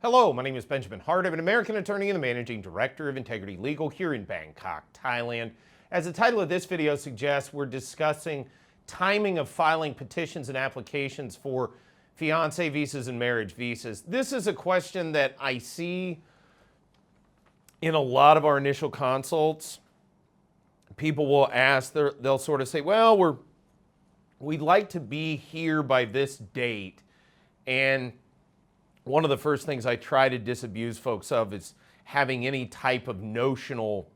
Hello, my name is Benjamin Hart. I'm an American attorney and the Managing Director of Integrity Legal here in Bangkok, Thailand. As the title of this video suggests, we're discussing timing of filing petitions and applications for fiancé visas and marriage visas. This is a question that I see in a lot of our initial consults. People will ask, they'll sort of say, well, we'd like to be here by this date. And one of the first things I try to disabuse folks of is having any type of notional,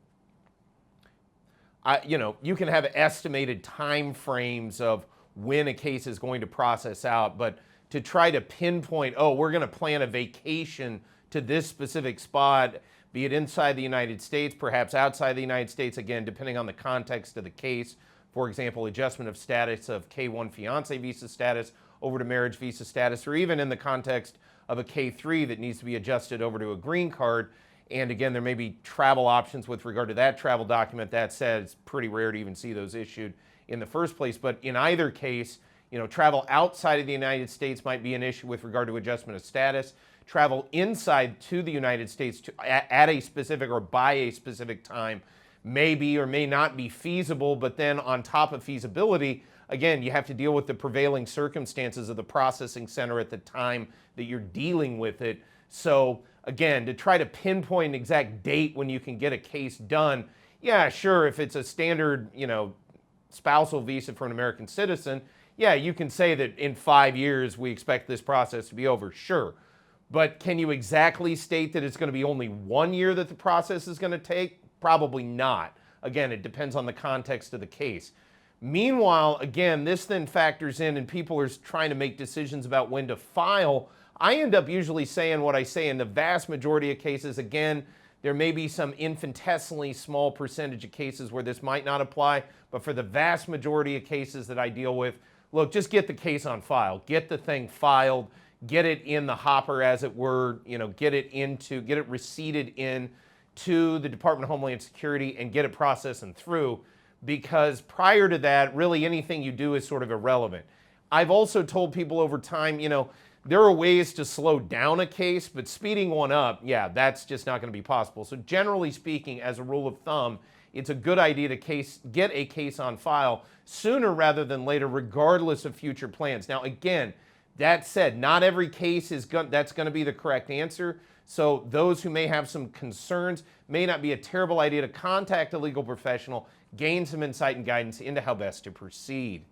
you can have estimated time frames of when a case is going to process out, but to try to pinpoint, oh, we're going to plan a vacation to this specific spot, be it inside the United States, perhaps outside the United States, again, depending on the context of the case. For example, adjustment of status of K-1 fiancé visa status over to marriage visa status, or even in the context of a K-3 that needs to be adjusted over to a green card. And again, there may be travel options with regard to that travel document. That said, it's pretty rare to even see those issued in the first place. But in either case, travel outside of the United States might be an issue with regard to adjustment of status. Travel inside to the United States at a specific or by a specific time may be or may not be feasible. But then on top of feasibility, again, you have to deal with the prevailing circumstances of the processing center at the time that you're dealing with it. So again, to try to pinpoint an exact date when you can get a case done, yeah, sure, if it's a standard, spousal visa for an American citizen, yeah, you can say that in 5 years we expect this process to be over, sure. But can you exactly state that it's going to be only 1 year that the process is going to take? Probably not. Again, it depends on the context of the case. Meanwhile, again, this then factors in and people are trying to make decisions about when to file. I end up usually saying what I say in the vast majority of cases. Again, there may be some infinitesimally small percentage of cases where this might not apply, but for the vast majority of cases that I deal with, look, just get the case on file. Get the thing filed, get it in the hopper, as it were, get it receipted in to the Department of Homeland Security and get it processed and through. Because prior to that, really anything you do is sort of irrelevant. I've also told people over time, there are ways to slow down a case, but speeding one up, yeah, that's just not going to be possible. So generally speaking, as a rule of thumb, it's a good idea to get a case on file sooner rather than later, regardless of future plans. Now, again, that said, not every case that's going to be the correct answer. So those who may have some concerns, may not be a terrible idea to contact a legal professional, gain some insight and guidance into how best to proceed.